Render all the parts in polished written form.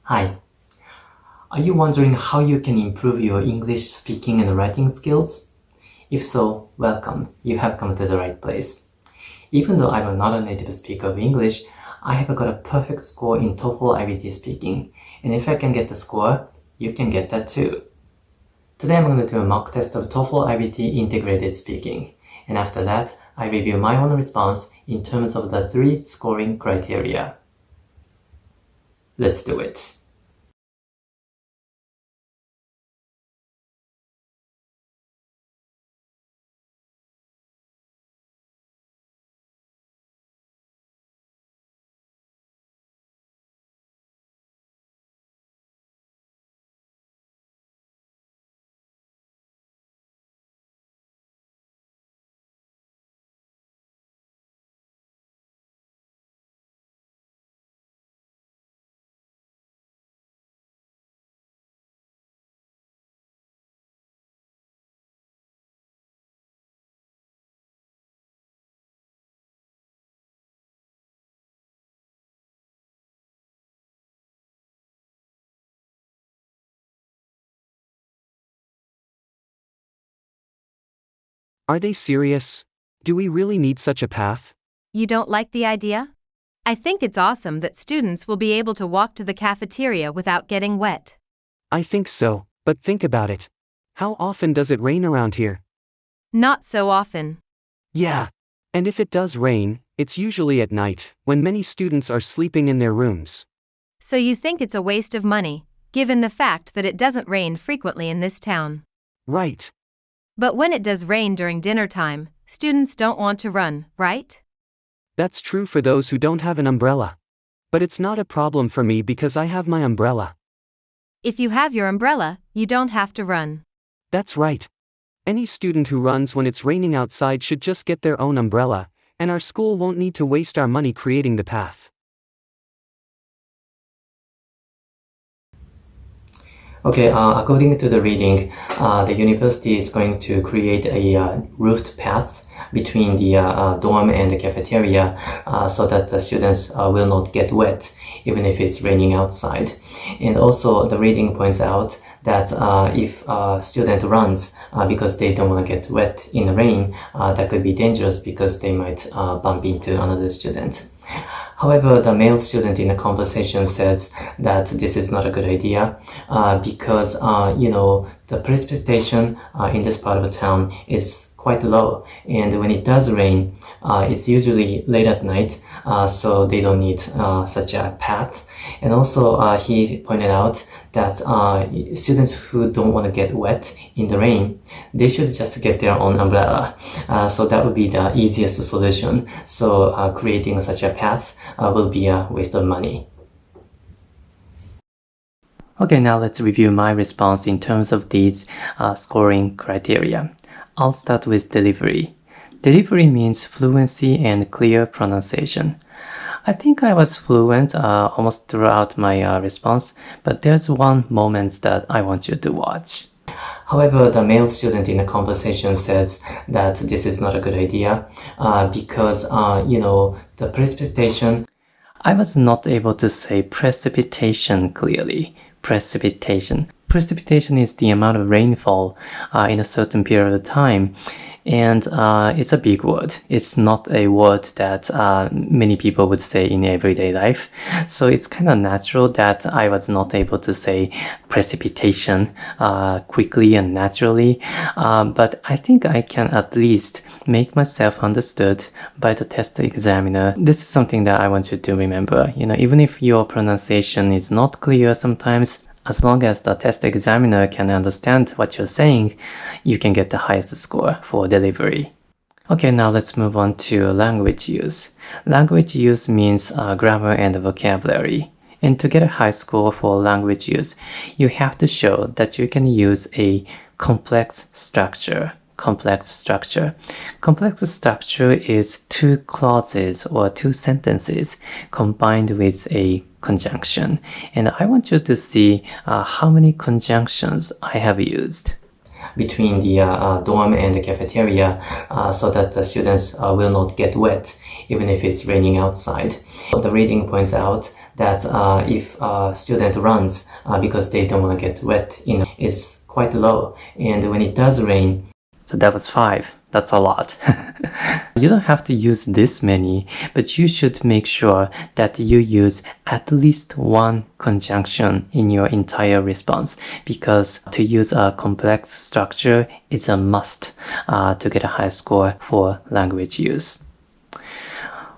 Hi. Are you wondering how you can improve your English speaking and writing skills? If so, welcome. You have come to the right place. Even though I'm not a native speaker of English, I have got a perfect score in TOEFL IBT speaking. And if I can get the score, you can get that too. Today I'm going to do a mock test of TOEFL IBT integrated speaking. And after that, I review my own response in terms of the 3 scoring criteria. Let's do it. Are they serious? Do we really need such a path? You don't like the idea? I think it's awesome that students will be able to walk to the cafeteria without getting wet. I think so, but think about it. How often does it rain around here? Not so often. Yeah. And if it does rain, it's usually at night, when many students are sleeping in their rooms. So you think it's a waste of money, given the fact that it doesn't rain frequently in this town. Right. But when it does rain during dinner time, students don't want to run, right? That's true for those who don't have an umbrella. But it's not a problem for me because I have my umbrella. If you have your umbrella, you don't have to run. That's right. Any student who runs when it's raining outside should just get their own umbrella, and our school won't need to waste our money creating the path. Okay, according to the reading, the university is going to create a roofed path between the dorm and the cafeteria so that the students will not get wet even if it's raining outside. And also the reading points out that if a student runs because they don't want to get wet in the rain, that could be dangerous because they might bump into another student. However, the male student in the conversation says that this is not a good idea because, the precipitation in this part of the town is quite low. And when it does rain, it's usually late at night, so they don't need such a path. And also, he pointed out that students who don't want to get wet in the rain, they should just get their own umbrella. So that would be the easiest solution. So creating such a path will be a waste of money. Okay, now let's review my response in terms of these scoring criteria. I'll start with delivery. Delivery means fluency and clear pronunciation. I think I was fluent almost throughout my response, but there's one moment that I want you to watch. However, the male student in the conversation says that this is not a good idea because, the precipitation. I was not able to say precipitation clearly. Precipitation. Precipitation is the amount of rainfall in a certain period of time. And it's a big word. It's not a word that many people would say in everyday life. So it's kind of natural that I was not able to say precipitation quickly and naturally. But I think I can at least make myself understood by the test examiner. This is something that I want you to remember. Even if your pronunciation is not clear sometimes, as long as the test examiner can understand what you're saying, you can get the highest score for delivery. Okay, now let's move on to language use. Language use means grammar and vocabulary. And to get a high score for language use, you have to show that you can use a complex structure. Complex structure. Complex structure is 2 clauses or 2 sentences combined with a conjunction. And I want you to see how many conjunctions I have used. between the dorm and the cafeteria so that the students will not get wet even if it's raining outside. The reading points out that if a student runs because they don't want to get wet, is quite low. And when it does rain, so that was 5. That's a lot. You don't have to use this many, but you should make sure that you use at least one conjunction in your entire response, because to use a complex structure is a must to get a high score for language use.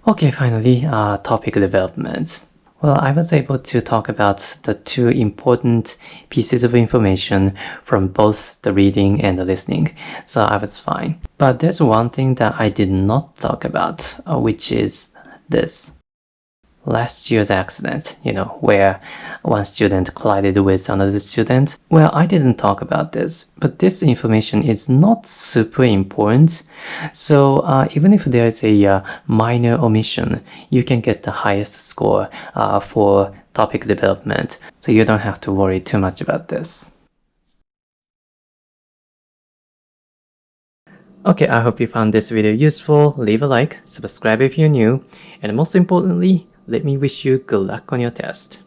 Okay, finally, topic development. Well, I was able to talk about the 2 important pieces of information from both the reading and the listening, so I was fine. But there's one thing that I did not talk about, which is this. Last year's accident, where one student collided with another student. Well, I didn't talk about this, but this information is not super important. So even if there's a minor omission, you can get the highest score for topic development. So you don't have to worry too much about this. Okay, I hope you found this video useful. Leave a like, subscribe if you're new, and most importantly, let me wish you good luck on your test.